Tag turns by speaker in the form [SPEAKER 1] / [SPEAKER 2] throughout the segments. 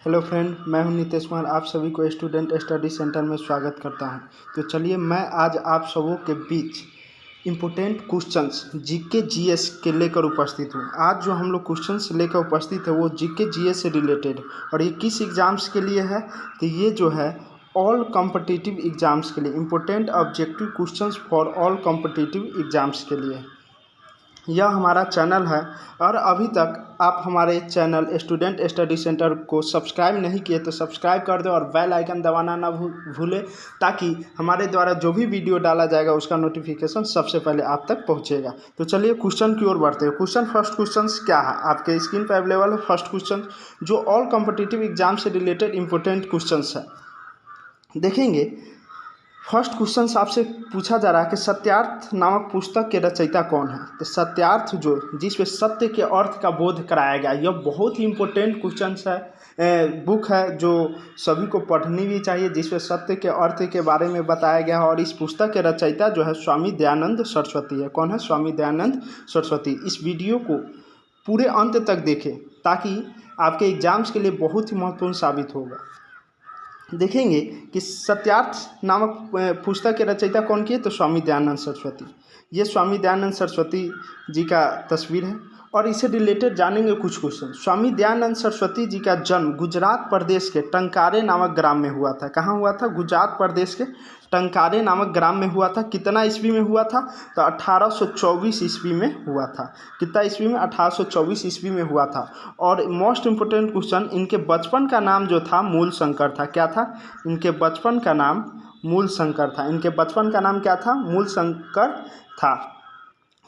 [SPEAKER 1] Hello friend, मैं हूं नीतीश कुमार। आप सभी को स्टूडेंट स्टडी सेंटर में स्वागत करता हूं। तो चलिए मैं आज आप सबों के बीच इम्पोर्टेंट क्वेश्चंस जीके जीएस के लेकर उपस्थित हूं। आज जो हम लोग क्वेश्चंस लेकर उपस्थित है वो जीके जीएस से रिलेटेड, और ये किस एग्ज़ाम्स के लिए है तो ये जो है ऑल कॉम्पिटिटिव एग्ज़ाम्स के लिए, important objective questions for all competitive exams के लिए यह हमारा चैनल है। और अभी तक आप हमारे चैनल स्टूडेंट स्टडी सेंटर को सब्सक्राइब नहीं किए तो सब्सक्राइब कर दें और बेल आइकन दबाना ना भूलें, ताकि हमारे द्वारा जो भी वीडियो डाला जाएगा उसका नोटिफिकेशन सबसे पहले आप तक पहुंचेगा। तो चलिए क्वेश्चन की ओर बढ़ते हैं। फर्स्ट क्वेश्चन क्या है, आपके स्क्रीन पर अवेलेबल है। फर्स्ट क्वेश्चन जो ऑल कॉम्पिटिटिव एग्जाम से रिलेटेड इंपॉर्टेंट क्वेश्चन है, देखेंगे। फर्स्ट क्वेश्चन आपसे पूछा जा रहा है कि सत्यार्थ नामक पुस्तक के रचयिता कौन है। तो सत्यार्थ जो जिसमें सत्य के अर्थ का बोध कराया गया, यह बहुत ही इम्पोर्टेंट क्वेश्चन है, बुक है जो सभी को पढ़नी भी चाहिए, जिसमें सत्य के अर्थ के बारे में बताया गया है। और इस पुस्तक के रचयिता जो है स्वामी दयानंद सरस्वती है। कौन है? स्वामी दयानंद सरस्वती। इस वीडियो को पूरे अंत तक देखें ताकि आपके एग्जाम्स के लिए बहुत ही महत्वपूर्ण साबित होगा। देखेंगे कि सत्यार्थ नामक पुस्तक के रचयिता कौन की है, तो स्वामी दयानंद सरस्वती। ये स्वामी दयानंद सरस्वती जी का तस्वीर है और इससे रिलेटेड जानेंगे कुछ क्वेश्चन। स्वामी दयानंद सरस्वती जी का जन्म गुजरात प्रदेश के टंकारे नामक ग्राम में हुआ था। कहाँ हुआ था? गुजरात प्रदेश के टंकारे नामक ग्राम में हुआ था। कितना ईस्वी में हुआ था? तो 1824 ईस्वी में हुआ था। कितना ईस्वी में? 1824 ईस्वी में हुआ था। और मोस्ट इम्पोर्टेंट क्वेश्चन, इनके बचपन का नाम जो था मूल शंकर था। क्या था? इनके बचपन का नाम मूल शंकर था। इनके बचपन का नाम क्या था? मूल शंकर था।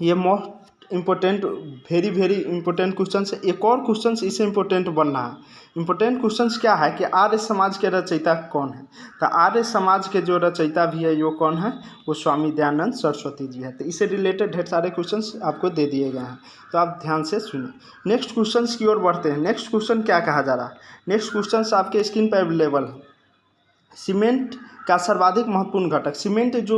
[SPEAKER 1] ये most important, very important question है। एक और क्वेश्चन इससे इम्पोर्टेंट बन रहा है। इम्पोर्टेंट क्वेश्चन क्या है कि आर्य समाज के रचयिता कौन है। तो आर्य समाज के जो रचयिता भी है वो कौन है? वो स्वामी दयानंद सरस्वती जी है। तो इससे रिलेटेड ढेर सारे क्वेश्चन आपको दे दिए गए हैं, तो आप ध्यान से सुनिए। नेक्स्ट क्वेश्चन की ओर बढ़ते हैं। नेक्स्ट क्वेश्चन क्या कहा जा रहा है? नेक्स्ट क्वेश्चन आपके स्क्रीन पर अवेलेबल है। सीमेंट का सर्वाधिक महत्वपूर्ण घटक, सीमेंट जो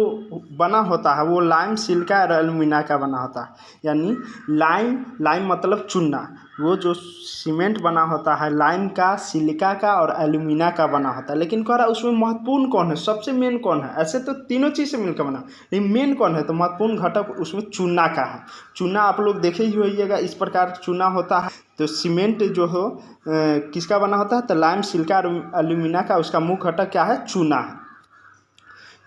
[SPEAKER 1] बना होता है वो लाइम, सिलिका और एल्यूमिना का बना होता है। यानी लाइम मतलब चूना, वो जो सीमेंट बना होता है लाइम का, सिलिका का और एल्यूमिना का बना होता है। लेकिन कह रहा है उसमें महत्वपूर्ण कौन है, सबसे मेन कौन है? ऐसे तो तीनों चीज़ से मिलकर बना, लेकिन मेन कौन है? तो महत्वपूर्ण घटक उसमें चूना का है। चूना आप लोग देखे ही होइएगा, इस प्रकार चूना होता है। तो सीमेंट जो हो किसका बना होता है? तो लाइम, सिलिका और एल्यूमिना का, उसका मुख्य घटक क्या है? चूना है।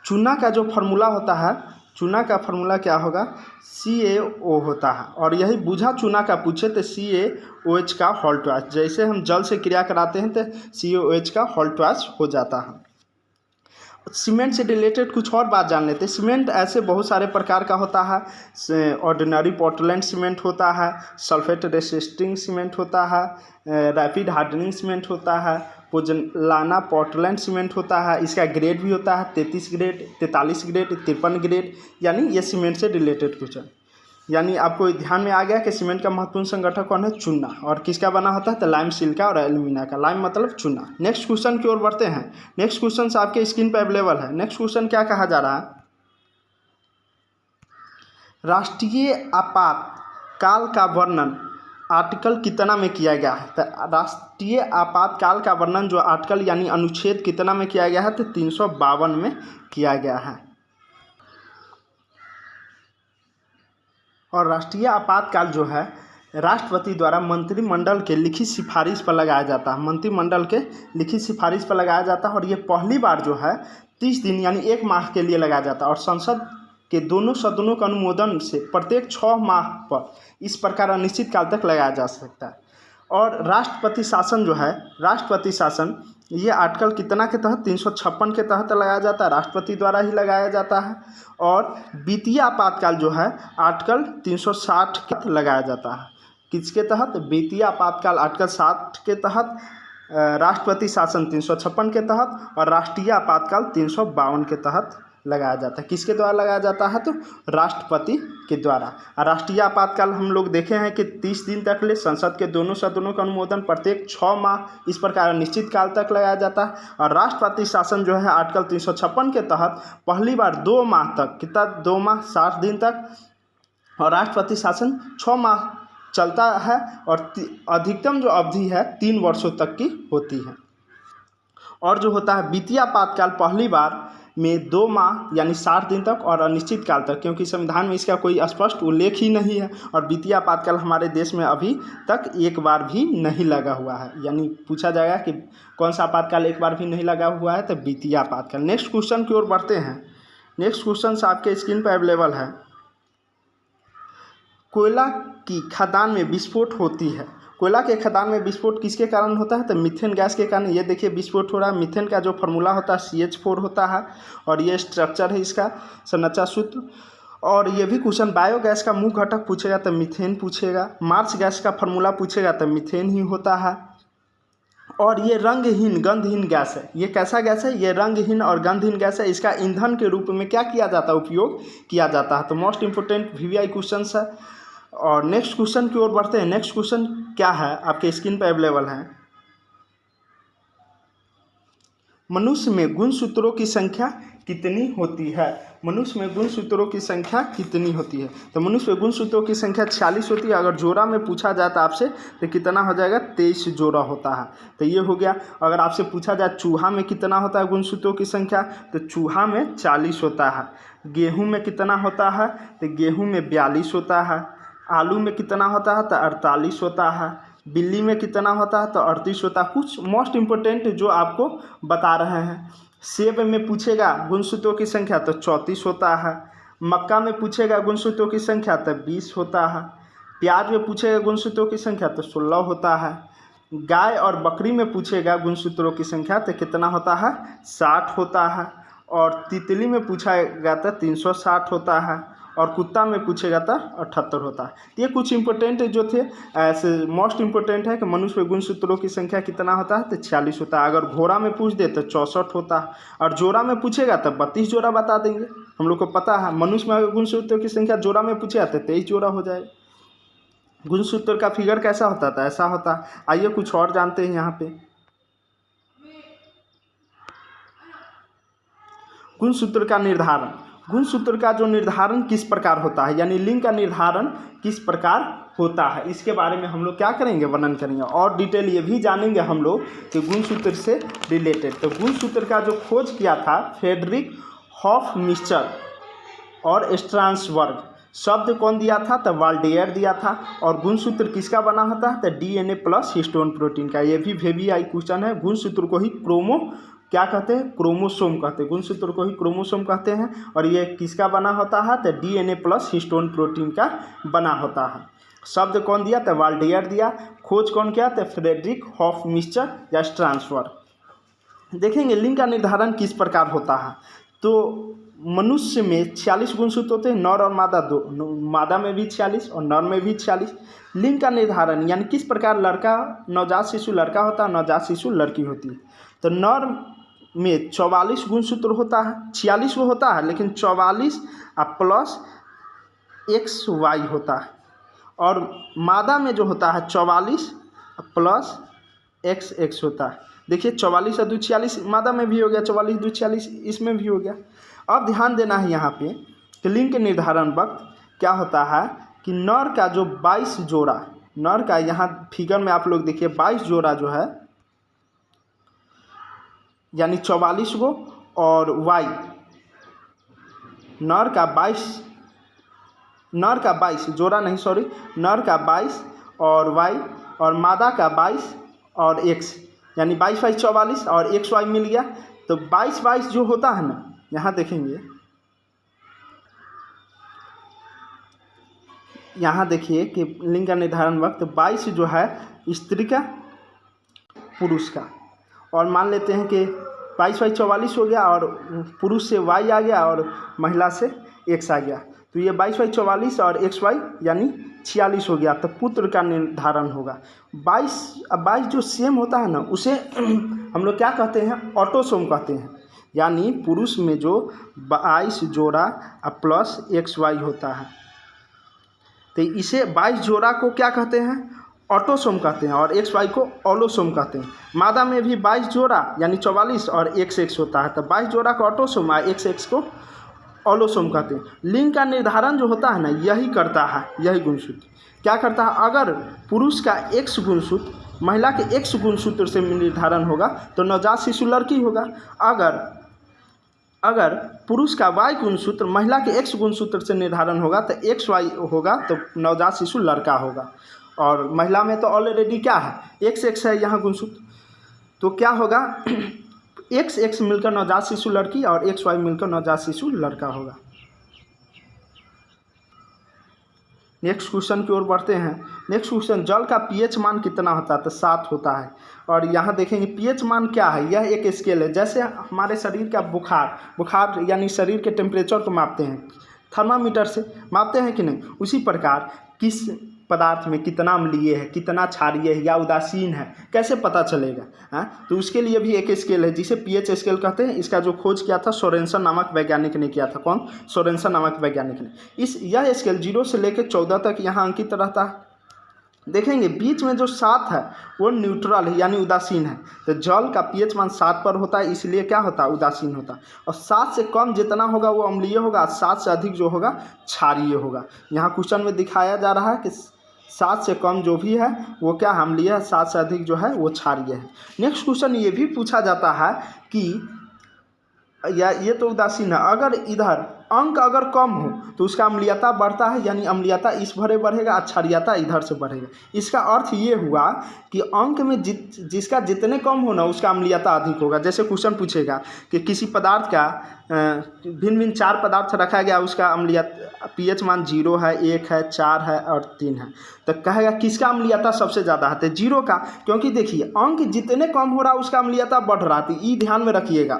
[SPEAKER 1] चूना का जो फार्मूला होता है, चूना का फार्मूला क्या होगा? CaO होता है। और यही बुझा चूना का पूछे तो CaOH का होल ट्वाइस। जैसे हम जल से क्रिया कराते हैं तो CaOH का होल ट्वाइस हो जाता है। सीमेंट से रिलेटेड कुछ और बात जान लेते हैं। सीमेंट ऐसे बहुत सारे प्रकार का होता है। ऑर्डिनरी पोर्टलैंड सीमेंट होता है, सल्फेट रेसिस्टिंग सीमेंट होता है, रैपिड हार्डनिंग सीमेंट होता है, पोजलाना पोर्टलैंड सीमेंट होता है। इसका ग्रेड भी होता है 33 ग्रेड, 43 ग्रेड, 53 ग्रेड। यानी ये सीमेंट से रिलेटेड क्वेश्चन। यानी आपको ध्यान में आ गया कि सीमेंट का महत्वपूर्ण संगठक कौन है? चूना। और किसका बना होता है? तो लाइम, सिलिका और एल्यूमिना का। लाइम मतलब चूना। नेक्स्ट क्वेश्चन की ओर बढ़ते हैं। नेक्स्ट क्वेश्चन आपके स्क्रीन पर अवेलेबल है। नेक्स्ट क्वेश्चन क्या कहा जा रहा है? राष्ट्रीय आपातकाल का वर्णन आर्टिकल कितना में किया गया है? तो राष्ट्रीय आपातकाल का वर्णन जो आर्टिकल यानी अनुच्छेद कितना में किया गया है? तो 352 में किया गया है। और राष्ट्रीय आपातकाल जो है राष्ट्रपति द्वारा मंत्रिमंडल के लिखित सिफारिश पर लगाया जाता है। मंत्रिमंडल के लिखित सिफारिश पर लगाया जाता है। और ये पहली बार जो है 30 दिन यानी 1 माह के लिए लगाया जाता है। और संसद के दोनों सदनों के अनुमोदन से प्रत्येक 6 माह पर इस प्रकार अनिश्चित काल तक लगाया जा सकता है। और राष्ट्रपति शासन जो है, राष्ट्रपति शासन ये आर्टिकल कितना के तहत? 356 के तहत लगाया जाता है। राष्ट्रपति द्वारा ही लगाया जाता है। और वित्तीय आपातकाल जो है आर्टिकल 360 के तहत लगाया जाता है। किसके तहत? वित्तीय आपातकाल आर्टिकल 60 के तहत, राष्ट्रपति शासन 356 के तहत और राष्ट्रीय आपातकाल 352 के तहत लगाया जाता है। किसके द्वारा लगाया जाता है? तो राष्ट्रपति के द्वारा। और राष्ट्रीय आपातकाल हम लोग देखे हैं कि 30 दिन तक ले संसद के दोनों सदनों का अनुमोदन प्रत्येक 6 माह इस प्रकार निश्चित काल तक लगाया जाता है। और राष्ट्रपति शासन जो है आर्टिकल 356 के तहत पहली बार 2 माह तक, कितना? 2 माह 60 दिन तक। और राष्ट्रपति शासन 6 माह चलता है और अधिकतम जो अवधि है 3 वर्षों तक की होती है। और जो होता है वित्तीय आपातकाल पहली बार में 2 माह यानी 60 दिन तक और अनिश्चित काल तक, क्योंकि संविधान में इसका कोई स्पष्ट उल्लेख ही नहीं है। और वित्तीय आपातकाल हमारे देश में अभी तक एक बार भी नहीं लगा हुआ है, यानी पूछा जाएगा कि कौन सा आपातकाल एक बार भी नहीं लगा हुआ है, तो वित्तीय आपातकाल। नेक्स्ट क्वेश्चन की ओर बढ़ते हैं। नेक्स्ट क्वेश्चन आपके स्क्रीन पर अवेलेबल है। कोयला की खदान में विस्फोट होती है। कोयला के खदान में विस्फोट किसके कारण होता है, तो मीथेन गैस के कारण। ये देखिए विस्फोट हो रहा है। मीथेन का जो फार्मूला होता है CH4 होता है और ये स्ट्रक्चर है इसका, संरचना सूत्र। और ये भी क्वेश्चन बायोगैस का मुख्य घटक पूछेगा तो मीथेन पूछेगा। मार्च गैस का फार्मूला पूछेगा तो मीथेन ही होता है। और ये रंगहीन गंधहीन गैस है। ये कैसा गैस है, ये रंगहीन और गंधहीन गैस है। इसका ईंधन के रूप में क्या किया जाता है, उपयोग किया जाता है। तो मोस्ट इंपोर्टेंट VVI क्वेश्चन है। और नेक्स्ट क्वेश्चन की ओर बढ़ते हैं। नेक्स्ट क्वेश्चन क्या है, आपके स्क्रीन पर अवेलेबल है। मनुष्य में गुणसूत्रों की संख्या कितनी होती है। मनुष्य में गुणसूत्रों की संख्या कितनी होती है, तो मनुष्य में गुणसूत्रों की संख्या 46 होती है। अगर जोड़ा में पूछा जाता आपसे तो कितना हो जाएगा, 23 जोड़ा होता है। तो ये हो गया। अगर आपसे पूछा जाए चूहा में कितना होता है गुणसूत्रों की संख्या, तो चूहा में 40 होता है। गेहूँ में कितना होता है, तो गेहूँ में 42 होता है। आलू में कितना होता है, तो 48 होता है। बिल्ली में कितना होता है, तो 38 होता है। कुछ मोस्ट इम्पोर्टेंट जो आपको बता रहे हैं। सेब में पूछेगा गुणसूत्रों की संख्या तो 34 होता है। मक्का में पूछेगा गुणसूत्रों की संख्या तो 20 होता है। प्याज में पूछेगा गुणसूत्रों की संख्या तो 16 होता है। गाय और बकरी में पूछेगा गुणसूत्रों की संख्या तो कितना होता है, 60 होता है। और तितली में पूछेगा तो 360 होता है। और कुत्ता में पूछेगा तो 78 होता है। ये कुछ इंपॉर्टेंट जो थे, ऐसे मोस्ट इंपॉर्टेंट है कि मनुष्य में गुणसूत्रों की संख्या कितना होता है, तो 46 होता है। अगर घोड़ा में पूछ दे तो 64 होता है। और जोड़ा में पूछेगा तो 32 जोड़ा बता देंगे। हम लोग को पता है मनुष्य में अगर गुणसूत्रों की संख्या जोड़ा में पूछेगा तो 23 जोड़ा हो जाएगा। गुणसूत्र का फिगर कैसा होता था, ऐसा होता। आइए कुछ और जानते हैं यहाँ पे। गुणसूत्र का निर्धारण। गुणसूत्र का जो निर्धारण किस प्रकार होता है, यानी लिंग का निर्धारण किस प्रकार होता है, इसके बारे में हम लोग क्या करेंगे, वर्णन करेंगे। और डिटेल ये भी जानेंगे हम लोग कि गुणसूत्र से रिलेटेड। तो गुणसूत्र का जो खोज किया था फ्रेडरिक हॉफमिस्टर और स्ट्रासबर्ग। शब्द कौन दिया था, तो वाल्डेयर दिया था। और गुणसूत्र किसका बना होता है, तो DNA प्लस हिस्टोन प्रोटीन का। ये भी VVI क्वेश्चन है। गुणसूत्र को ही क्या कहते हैं, क्रोमोसोम कहते हैं। गुणसूत्र को ही क्रोमोसोम कहते हैं। और ये किसका बना होता है, तो DNA प्लस हिस्टोन प्रोटीन का बना होता है। शब्द कौन दिया, तो वाल्डेयर दिया। खोज कौन किया, तो फ्रेडरिक हॉफमिस्टर या स्ट्रासबर्ग। देखेंगे लिंग का निर्धारण किस प्रकार होता है। तो मनुष्य में 46 गुणसूत्र होते हैं, नर और मादा दो। मादा में भी 46 और नर में भी 46। लिंग का निर्धारण यानी किस प्रकार लड़का नवजात शिशु लड़का होता है, नवजात शिशु लड़की होती है। तो नर में 44 गुणसूत्र होता है, 46 वो होता है, लेकिन 44 प्लस XY होता है। और मादा में जो होता है 44 प्लस XX होता है। देखिए 44 और 2 46 मादा में भी हो गया, 44 2 46 इसमें भी हो गया। अब ध्यान देना है यहाँ पे कि लिंग के निर्धारण वक्त क्या होता है कि नर का जो 22 जोड़ा, नर का यहाँ फिगर में आप लोग देखिए 22 जोड़ा जो है, यानी 44 गो, और Y नर का 22 जोड़ा नहीं, सॉरी, नर का 22 और Y और मादा का 22 और X, यानी 22 22 44 और XY मिल गया। तो 22 22 जो होता है ना, यहाँ देखेंगे, यहाँ देखिए कि लिंग का निर्धारण वक्त 22 जो है स्त्री का, पुरुष का। और मान लेते हैं कि 22 22 44 हो गया और पुरुष से Y आ गया और महिला से X आ गया। तो ये 22 22 44 और XY यानी 46 हो गया। तो पुत्र का निर्धारण होगा 22। अब 22 जो सेम होता है ना, उसे हम लोग क्या कहते हैं, ऑटोसोम कहते हैं। यानी पुरुष में जो 22 जोड़ा प्लस XY होता है, तो इसे 22 जोड़ा को क्या कहते हैं, ऑटोसोम कहते हैं। और XY को ऑलोसोम कहते हैं। मादा में भी 22 जोड़ा यानी 44 और XX होता है। तो 22 जोड़ा का ऑटोसोम और XX को ऑलोसोम कहते हैं। लिंग का निर्धारण जो होता है ना, यही करता है, यही गुणसूत्र क्या करता है, अगर पुरुष का X गुणसूत्र महिला के X गुणसूत्र से निर्धारण होगा तो नवजात शिशु लड़की होगा। अगर पुरुष का Y गुणसूत्र महिला के X गुणसूत्र से निर्धारण होगा तो XY होगा, तो नवजात शिशु लड़का होगा। और महिला में तो ऑलरेडी क्या है, XX है यहाँ गुणसूत्र, तो क्या होगा XX मिलकर नवजात शिशु लड़की और XY मिलकर नवजात शिशु लड़का होगा। नेक्स्ट क्वेश्चन की ओर बढ़ते हैं। नेक्स्ट क्वेश्चन, जल का pH मान कितना होता है, तो 7 होता है। और यहाँ देखेंगे pH मान क्या है, यह एक स्केल है। जैसे हमारे शरीर का बुखार यानी शरीर के टेम्परेचर को मापते हैं, थर्मामीटर से मापते हैं कि नहीं, उसी प्रकार किस पदार्थ में कितना अम्लीय है, कितना क्षारीय है या उदासीन है, कैसे पता चलेगा। हाँ, तो उसके लिए भी एक स्केल है जिसे pH स्केल कहते हैं। इसका जो खोज किया था सोरेनसन नामक वैज्ञानिक ने किया था। कौन? सोरेनसन नामक वैज्ञानिक ने। यह स्केल 0 से लेकर 14 तक यहाँ अंकित रहता है। देखेंगे बीच में जो 7 है वो न्यूट्रल है यानी उदासीन है, तो जल का pH मान 7 पर होता है, इसलिए क्या होता है, उदासीन होता है। और 7 से कम जितना होगा वो अम्लीय होगा, 7 से अधिक जो होगा क्षारीय होगा। यहाँ क्वेश्चन में दिखाया जा रहा है कि 7 से कम जो भी है वो क्या अम्लीय है, 7 से अधिक जो है वो क्षारीय है। नेक्स्ट क्वेश्चन ये भी पूछा जाता है कि या ये तो उदासीन है, अगर इधर अंक अगर कम हो तो उसका अम्लीयता बढ़ता है, यानी अम्लीयता इस भरे बढ़ेगा, क्षारीयता इधर से बढ़ेगा। इसका अर्थ ये हुआ कि अंक में जिसका जितने कम हो ना उसका अम्लीयता अधिक होगा। जैसे क्वेश्चन पूछेगा कि किसी पदार्थ का भिन्न भिन्न 4 पदार्थ रखा गया, उसका अम्लीयता pH मान 0 है, 1 है, 4 है और 3 है, तो कहेगा किसका अम्लीयता सबसे ज़्यादा है, तो 0 का। क्योंकि देखिए अंक जितने कम हो रहा है उसका अम्लीयता बढ़ रहा है, ये ध्यान में रखिएगा।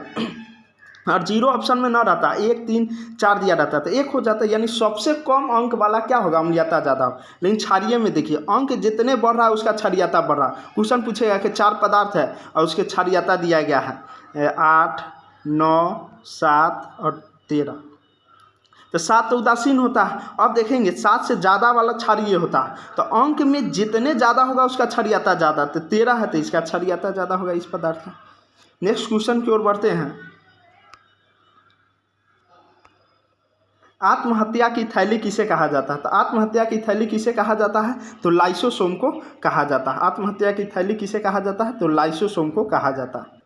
[SPEAKER 1] और 0 ऑप्शन में ना रहता, 1, 3, 4 दिया रहता तो 1 हो जाता, यानी सबसे कम अंक वाला क्या होगा, अम्लीयता ज़्यादा हो। लेकिन क्षारीय में देखिए अंक जितने बढ़ रहा है उसका क्षारीयता बढ़ रहा है। क्वेश्चन पूछेगा कि 4 पदार्थ है और उसके क्षारीयता दिया गया है 8, 9, 7 और 13, तो 7 तो उदासीन होता है। अब देखेंगे 7 से ज़्यादा वाला क्षारीय होता है, तो अंक में जितने ज़्यादा होगा उसका क्षारीयता ज़्यादा, तो 13 है तो इसका क्षारीयता ज़्यादा होगा इस पदार्थ का। नेक्स्ट क्वेश्चन की ओर बढ़ते हैं। आत्महत्या की थैली किसे कहा जाता है, तो आत्महत्या की थैली किसे कहा जाता है, तो लाइसोसोम को कहा जाता है। आत्महत्या की थैली किसे कहा जाता है, तो लाइसोसोम को कहा जाता है।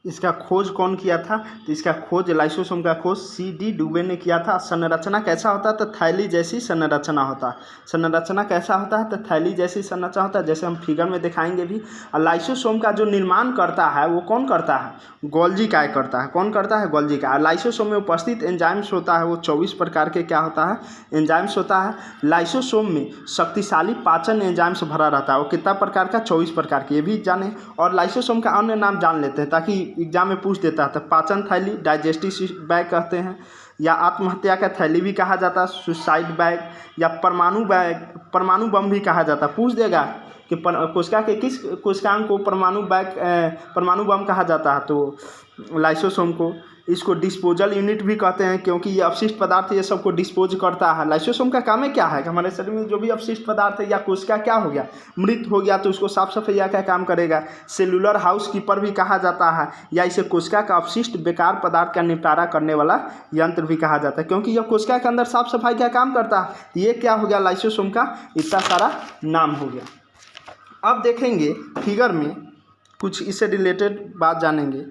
[SPEAKER 1] इसका खोज कौन किया था, तो इसका खोज लाइसोसोम का खोज C.D. डुबे ने किया था। संरचना कैसा होता है, तो थैली जैसी संरचना होता है। संरचना कैसा होता है, तो थैली जैसी संरचना होता है, जैसे हम फिगर में दिखाएंगे भी। और लाइसोसोम का जो निर्माण करता है वो कौन करता है, गोल्जी काय करता है। कौन करता है, गोल्जी काय। लाइसोसोम में उपस्थित एंजाइम्स होता है वो 24 प्रकार के क्या होता है, एंजाइम्स होता है। लाइसोसोम में शक्तिशाली पाचन एंजाइम्स भरा रहता है, वो कितना प्रकार का, 24 प्रकार के, ये भी जाने। और लाइसोसोम का अन्य नाम जान लेते हैं ताकि एग्जाम में पूछ देता है। तो पाचन थैली, डाइजेस्टिव बैग कहते हैं, या आत्महत्या का थैली भी कहा जाता है, सुसाइड बैग, या परमाणु बैग, परमाणु बम भी कहा जाता है। पूछ देगा कि कोशिका के किस कोशिकांग को परमाणु बैग, परमाणु बम कहा जाता है, तो लाइसोसोम को। इसको डिस्पोजल यूनिट भी कहते हैं क्योंकि ये अपशिष्ट पदार्थ ये सबको डिस्पोज करता है। लाइसोसोम का काम है क्या है कि हमारे शरीर में जो भी अपशिष्ट पदार्थ है या कोशिका क्या हो गया, मृत हो गया, तो उसको साफ सफाई का काम करेगा। सेलुलर हाउस कीपर भी कहा जाता है, या इसे कोशिका का अपशिष्ट बेकार पदार्थ का निपटारा करने वाला यंत्र भी कहा जाता है, क्योंकि यह कोशिका के अंदर साफ सफाई का काम करता है। ये क्या हो गया, लाइसोसोम का इतना सारा नाम हो गया। अब देखेंगे फिगर में कुछ इससे रिलेटेड बात जानेंगे।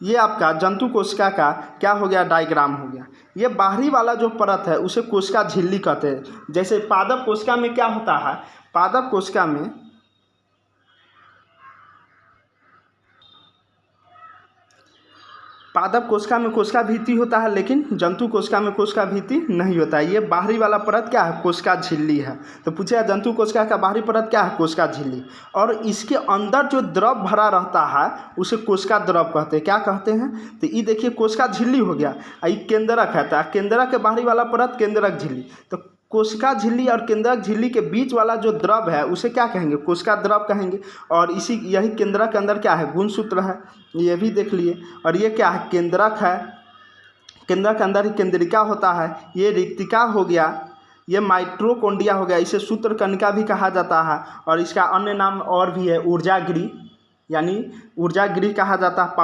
[SPEAKER 1] ये आपका जंतु कोशिका का क्या हो गया, डायग्राम हो गया। ये बाहरी वाला जो परत है उसे कोशिका झिल्ली कहते हैं। जैसे पादप कोशिका में क्या होता है, पादप कोशिका में कोशिका भित्ति होता है, लेकिन जंतु कोशिका में कोशिका भित्ति नहीं होता है। ये बाहरी वाला परत क्या है, कोशिका झिल्ली है। तो पूछेगा जंतु कोशिका का बाहरी परत क्या है, कोशिका झिल्ली। और इसके अंदर जो द्रव भरा रहता है उसे कोशिका द्रव कहते हैं। क्या कहते हैं, तो ये देखिए कोशिका झिल्ली हो गया, ये केंद्रक है, तो केंद्रक के बाहरी वाला परत केंद्रक झिल्ली। तो कोशिका झिल्ली और केंद्रक झिल्ली के बीच वाला जो द्रव है उसे क्या कहेंगे, कोशिका द्रव कहेंगे। और यही केंद्रक के अंदर क्या है, गुणसूत्र है, ये भी देख लिए। और ये क्या है, केंद्रक है, केंद्रक के अंदर ही केंद्रिका होता है। ये रिक्तिका हो गया, ये माइटोकॉन्ड्रिया हो गया, इसे सूत्रकणिका भी कहा जाता है। और इसका अन्य नाम और भी है, ऊर्जागिरी, यानी ऊर्जा गृह कहा जाता है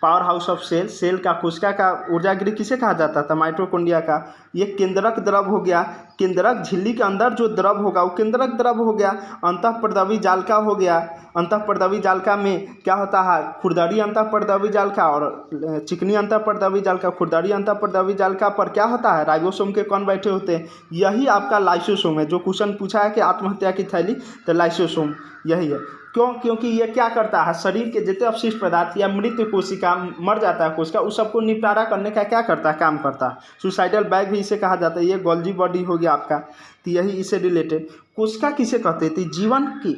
[SPEAKER 1] पावर हाउस ऑफ सेल का कोशिका का ऊर्जा गृह किसे कहा जाता था? माइटोकॉन्ड्रिया का। ये केंद्रक द्रव हो गया, केंद्रक झिल्ली के अंदर जो द्रव होगा वो केंद्रक द्रव हो गया। अंतःपर्दवी जालिका हो गया, अंतःपर्दवी जालिका में क्या होता है? खुरदरी अंतःपर्दवी जालिका और चिकनी अंतःपर्दवी जालिका। खुरदरी अंतःपर्दवी जालिका पर क्या होता है? राइबोसोम के कौन बैठे होते हैं? यही आपका लाइसोसोम है। जो क्वेश्चन पूछा है कि आत्महत्या की थैली, तो लाइसोसोम यही है। क्यों? क्योंकि ये क्या करता है? शरीर के जितने अवशिष्ट पदार्थ या मृत कोशिका, मर जाता है कोशिका, उस सबको निपटारा करने का क्या करता है? काम करता है। सुसाइडल बैग भी इसे कहा जाता है। ये गोल्जी बॉडी हो गया आपका, तो यही इससे रिलेटेड। कोशिका किसे कहते थे? जीवन की,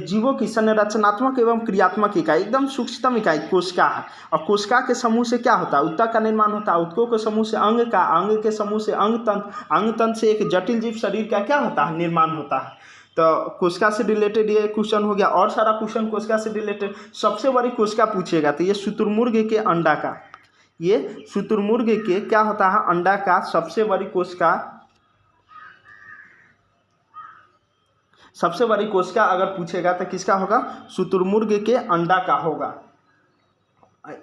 [SPEAKER 1] जीवों की संरचनात्मक एवं क्रियात्मक इकाई, एकदम सूक्ष्मतम इकाई कोशिका है। और कोशिका के समूह से क्या होता है? ऊतक का निर्माण होता है। ऊतकों के समूह से अंग का, अंग के समूह से अंग तंत्र से एक जटिल जीव शरीर का क्या होता है? निर्माण होता है। तो कोशिका से रिलेटेड ये क्वेश्चन हो गया। और सारा क्वेश्चन कोशिका से रिलेटेड। सबसे बड़ी कोशिका पूछेगा तो ये शुतुरमुर्ग के अंडा का, ये शुतुरमुर्ग के क्या होता है? अंडा का सबसे बड़ी कोशिका, सबसे बड़ी कोशिका अगर पूछेगा तो किसका होगा? शुतुरमुर्ग के अंडा का होगा।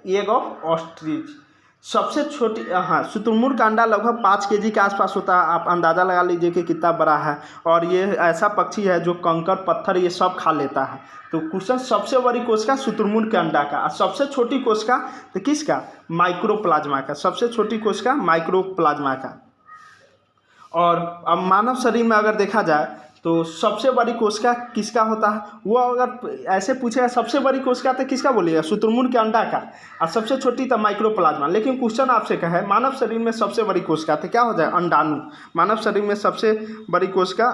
[SPEAKER 1] Egg of ostrich. सबसे छोटी, हाँ, शुतुरमुर्ग का अंडा लगभग 5 kg के आसपास होता है। आप अंदाज़ा लगा लीजिए कि कितना बड़ा है। और ये ऐसा पक्षी है जो कंकर पत्थर ये सब खा लेता है। तो क्वेश्चन सबसे बड़ी कोशिका शुतुरमुर्ग के अंडा का, और सबसे छोटी कोशिका तो किसका? माइक्रोप्लाज्मा का। सबसे छोटी कोशिका माइक्रोप्लाज्मा का। और अब मानव शरीर में अगर देखा जाए तो सबसे बड़ी कोशिका किसका होता है? वो अगर ऐसे पूछेगा सबसे बड़ी कोशिका तो किसका बोलिएगा? शुतुरमुर्ग के अंडा का। और सबसे छोटी तो माइक्रोप्लाज्मा। लेकिन क्वेश्चन आपसे कहे मानव शरीर में सबसे बड़ी कोशिका तो क्या हो जाए? अंडाणु। मानव शरीर में सबसे बड़ी कोशिका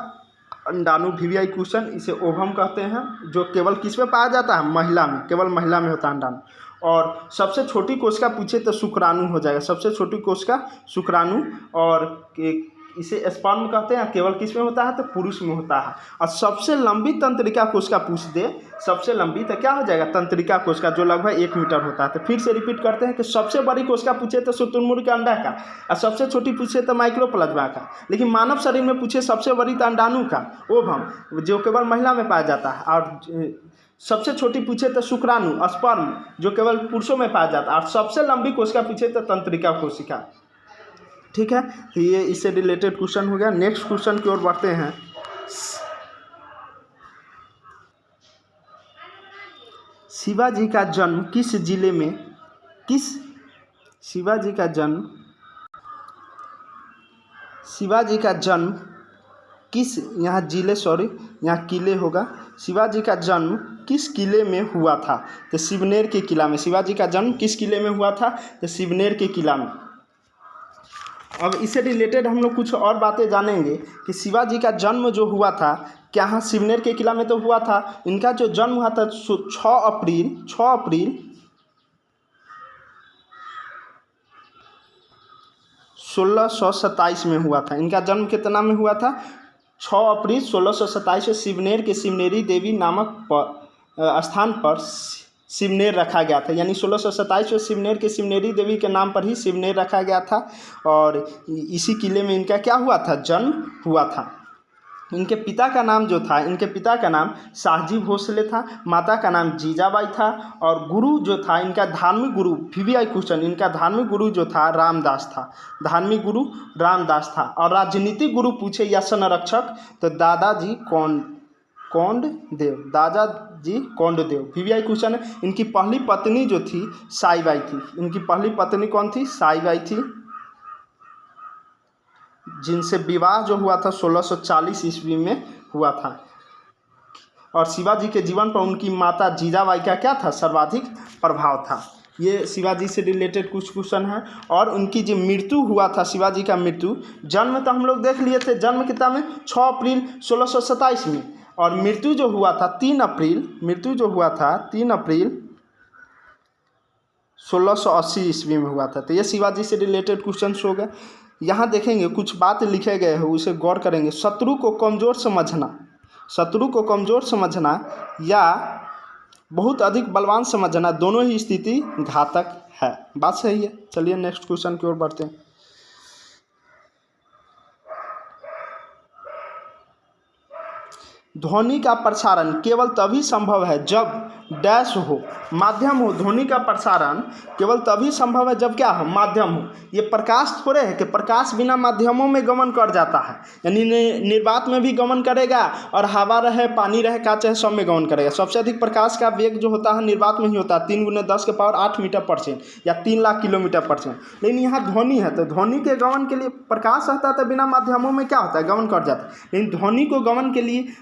[SPEAKER 1] अंडाणु। VVI question. इसे ओवम कहते हैं, जो केवल किस में पाया जाता है? महिला में। केवल महिला में होता है अंडाणु। और सबसे छोटी कोशिका पूछे तो शुक्राणु हो जाएगा। सबसे छोटी कोशिका शुक्राणु। और इसे स्पर्म कहते हैं। केवल किस में होता है? तो पुरुष में होता है। और सबसे लंबी तंत्रिका कोशिका पूछ दे, सबसे लंबी, तो क्या हो जाएगा? तंत्रिका कोशिका, जो लगभग 1 मीटर होता है। तो फिर से रिपीट करते हैं कि सबसे बड़ी कोशिका पूछे तो शुतुरमुर्ग के अंडा का, और सबसे छोटी पूछे तो माइक्रोप्लाज्मा का। लेकिन मानव शरीर में पूछे सबसे बड़ी तो अंडाणु का, ओवम, जो केवल महिला में पाया जाता है। और सबसे छोटी पूछे तो शुक्राणु, स्पर्म, जो केवल पुरुषों में पाया जाता है। और सबसे लंबी कोशिका पूछे तो तंत्रिका कोशिका। ठीक है, तो ये इससे रिलेटेड क्वेश्चन हो गया। नेक्स्ट क्वेश्चन की ओर बढ़ते हैं। शिवाजी का जन्म किस जिले में, शिवाजी का जन्म किस, यहाँ जिले, सॉरी यहाँ किले होगा। शिवाजी का जन्म किस किले में हुआ था? तो शिवनेर के किला में। शिवाजी का जन्म किस किले में हुआ था? तो शिवनेर के किला में। अब इससे रिलेटेड हम लोग कुछ और बातें जानेंगे कि शिवाजी का जन्म जो हुआ था, क्या हाँ शिवनेर के किला में तो हुआ था। इनका जो जन्म हुआ था 6 अप्रैल 1627 में हुआ था। इनका जन्म कितना में हुआ था? 6 अप्रैल 1627 में शिवनेर के शिवनेरी देवी नामक स्थान पर शिवनेर रखा गया था। यानी 1627 में शिवनेर के शिवनेरी देवी के नाम पर ही शिवनेर रखा गया था। और इसी किले में इनका क्या हुआ था? जन्म हुआ था। इनके पिता का नाम जो था, इनके पिता का नाम शाहजी भोसले था, माता का नाम जीजाबाई था। और गुरु जो था इनका, धार्मिक गुरु, वीवीआई क्वेश्चन, इनका धार्मिक गुरु जो था रामदास था। धार्मिक गुरु रामदास था। और राजनीतिक गुरु पूछे या संरक्षक तो दादाजी कोंडदेव। वीवीआई क्वेश्चन है। इनकी पहली पत्नी जो थी साईबाई थी। इनकी पहली पत्नी कौन थी? साईबाई थी, जिनसे विवाह जो हुआ था 1640 ईस्वी में हुआ था। और शिवाजी के जीवन पर उनकी माता जीजाबाई का क्या था? सर्वाधिक प्रभाव था। ये शिवाजी से रिलेटेड कुछ क्वेश्चन है। और उनकी जो मृत्यु हुआ था, शिवाजी का मृत्यु, जन्म तो हम लोग देख लिए थे, जन्म कितना में? 6 अप्रैल 1627 में। और मृत्यु जो हुआ था 3 अप्रैल 1680 ईस्वी में हुआ था। तो ये शिवाजी से रिलेटेड क्वेश्चन हो गए। यहाँ देखेंगे कुछ बात लिखे गए हैं, उसे गौर करेंगे। शत्रु को कमज़ोर समझना या बहुत अधिक बलवान समझना, दोनों ही स्थिति घातक है। बात सही है। चलिए नेक्स्ट क्वेश्चन की ओर बढ़ते हैं। ध्वनि का प्रसारण केवल तभी संभव है जब डैश हो, माध्यम हो। ध्वनि का प्रसारण केवल तभी संभव है जब क्या हो, माध्यम हो। ये प्रकाश थोड़े है कि प्रकाश बिना माध्यमों में गमन कर जाता है, यानी निर्वात में भी गमन करेगा और हवा रहे, पानी रहे, कांच है, सब में गमन करेगा। सबसे अधिक प्रकाश का वेग जो होता है निर्वात में ही होता है, 3 × 10⁸ मीटर पर सेकंड या 3 लाख किलोमीटर पर सेकंड। लेकिन यहाँ ध्वनि है तो ध्वनि के गमन के लिए प्रकाश रहता है तो बिना माध्यमों में क्या होता है, गमन कर जाता है। लेकिन ध्वनि को गमन के लिए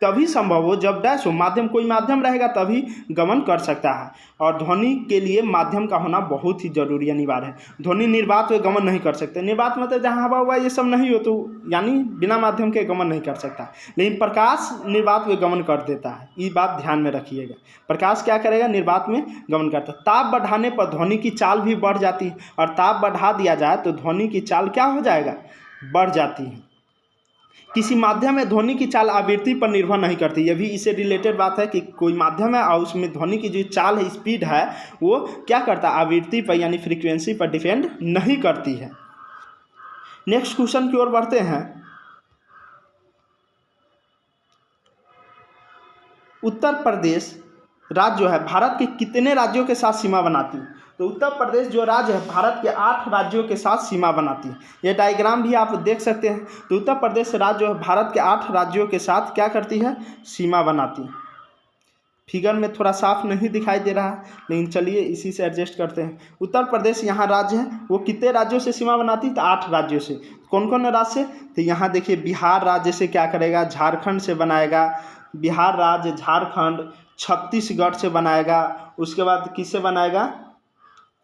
[SPEAKER 1] तभी संभव हो जब डैश हो, माध्यम, कोई माध्यम रहेगा तभी गमन कर सकता है। और ध्वनि के लिए माध्यम का होना बहुत ही जरूरी अनिवार्य है। ध्वनि निर्वात में गमन नहीं कर सकते। निर्वात मतलब जहाँ हवा हुआ ये सब नहीं हो तो यानी बिना माध्यम के गमन नहीं कर सकता। लेकिन प्रकाश निर्वात में गमन कर देता है, ये बात ध्यान में रखिएगा। प्रकाश क्या करेगा, निर्वात में गमन करता है। ताप बढ़ाने पर ध्वनि की चाल भी बढ़ जाती है, और ताप बढ़ा दिया जाए तो ध्वनि की चाल क्या हो जाएगा, बढ़ जाती है। किसी माध्यम में ध्वनि की चाल आवृत्ति पर निर्भर नहीं करती। ये भी इससे रिलेटेड बात है कि कोई माध्यम है और उसमें ध्वनि की जो चाल है, स्पीड है, वो क्या करता है, आवृत्ति पर यानी फ्रीक्वेंसी पर डिपेंड नहीं करती है। नेक्स्ट क्वेश्चन की ओर बढ़ते हैं। उत्तर प्रदेश राज्य जो है भारत के कितने राज्यों के साथ सीमा बनाती है? तो उत्तर प्रदेश जो राज्य है भारत के 8 राज्यों के साथ सीमा बनाती है। ये डायग्राम भी आप देख सकते हैं। तो उत्तर प्रदेश राज्य जो है भारत के 8 राज्यों के साथ क्या करती है, सीमा बनाती है। फिगर में थोड़ा साफ नहीं दिखाई दे रहा है, लेकिन चलिए इसी से एडजस्ट करते हैं। उत्तर प्रदेश यहाँ राज्य है, वो कितने राज्यों से सीमा बनाती है, तो 8 राज्यों से। कौन कौन राज्य से, तो यहाँ देखिए बिहार राज्य से क्या करेगा, झारखंड से बनाएगा, बिहार राज्य, झारखंड, छत्तीसगढ़ से बनाएगा, उसके बाद किससे बनाएगा,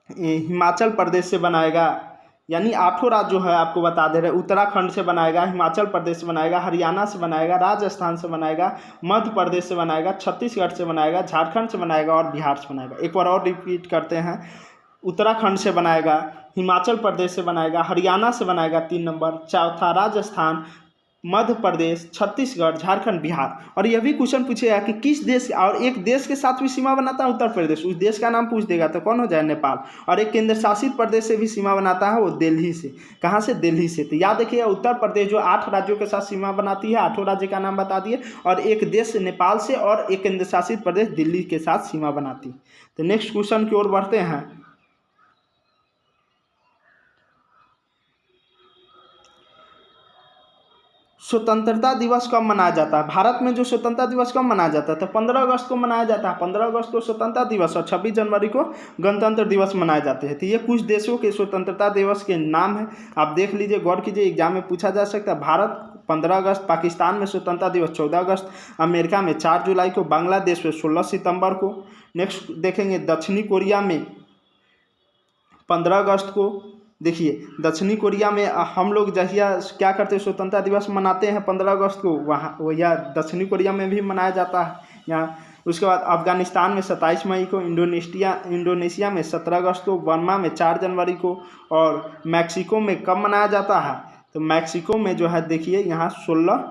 [SPEAKER 1] हिमाचल प्रदेश से बनाएगा। यानी 8 राज्य जो है आपको बता दे रहे, उत्तराखंड से बनाएगा, हिमाचल प्रदेश से बनाएगा, हरियाणा से बनाएगा, राजस्थान से बनाएगा, मध्य प्रदेश से बनाएगा, छत्तीसगढ़ से बनाएगा, झारखंड से बनाएगा और बिहार से बनाएगा। एक बार और रिपीट करते हैं, उत्तराखंड से बनाएगा, हिमाचल प्रदेश से बनाएगा, हरियाणा से बनाएगा 3 नंबर, चौथा राजस्थान, मध्य प्रदेश, छत्तीसगढ़, झारखंड, बिहार। और यह भी क्वेश्चन पूछेगा कि किस देश और एक देश के साथ भी सीमा बनाता है उत्तर प्रदेश, उस देश का नाम पूछ देगा तो कौन हो जाए, नेपाल। और एक केंद्र शासित प्रदेश से भी सीमा बनाता है, वो दिल्ली से। कहाँ से, दिल्ली से। तो याद रखिए उत्तर प्रदेश जो 8 राज्यों के साथ सीमा बनाती है, 8 राज्य का नाम बता दिए, और एक देश नेपाल से और एक केंद्र शासित प्रदेश दिल्ली के साथ सीमा बनाती है। तो नेक्स्ट क्वेश्चन की ओर बढ़ते हैं। स्वतंत्रता दिवस कब मनाया जाता है? भारत में जो स्वतंत्रता दिवस कब मनाया जाता है, तो 15 अगस्त को मनाया जाता है। 15 अगस्त को स्वतंत्रता दिवस और 26 जनवरी को गणतंत्र दिवस मनाए जाते हैं। तो ये कुछ देशों के स्वतंत्रता दिवस के नाम हैं, आप देख लीजिए, गौर कीजिए, एग्जाम में पूछा जा सकता है। भारत 15 अगस्त, पाकिस्तान में स्वतंत्रता दिवस 14 अगस्त, अमेरिका में 4 जुलाई को, बांग्लादेश में 16 सितंबर को। नेक्स्ट देखेंगे दक्षिणी कोरिया में 15 अगस्त को। देखिए दक्षिणी कोरिया में हम लोग जहिया क्या करते हैं, स्वतंत्रता दिवस मनाते हैं 15 अगस्त को, वहाँ या दक्षिणी कोरिया में भी मनाया जाता है यहाँ। उसके बाद अफगानिस्तान में 27 मई को, इंडोनेशिया में 17 अगस्त को, बर्मा में 4 जनवरी को, और मैक्सिको में कब मनाया जाता है, तो मैक्सिको में जो है देखिए यहाँ 16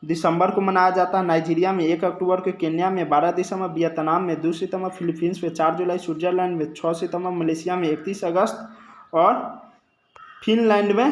[SPEAKER 1] दिसंबर को मनाया जाता है। नाइजीरिया में 1 अक्टूबर को, केन्या में 12 दिसंबर, वियतनाम में 2 सितंबर, फिलीपींस में 4 जुलाई, स्विट्जरलैंड में 6 सितंबर, मलेशिया में 31 अगस्त और फिनलैंड में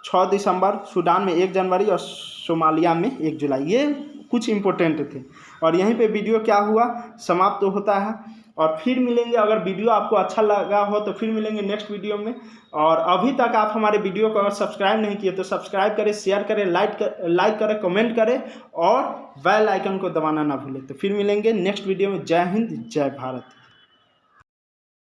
[SPEAKER 1] 6 दिसंबर, सूडान में 1 जनवरी और सोमालिया में 1 जुलाई। ये कुछ इम्पोर्टेंट थे। और यहीं पे वीडियो क्या हुआ, समाप्त तो होता है। और फिर मिलेंगे, अगर वीडियो आपको अच्छा लगा हो तो फिर मिलेंगे नेक्स्ट वीडियो में। और अभी तक आप हमारे वीडियो को अगर सब्सक्राइब नहीं किए तो सब्सक्राइब करें, शेयर करें, लाइक करें, कमेंट करें और बेल आइकन को दबाना ना भूलें। तो फिर मिलेंगे नेक्स्ट वीडियो में। जय हिंद, जय भारत।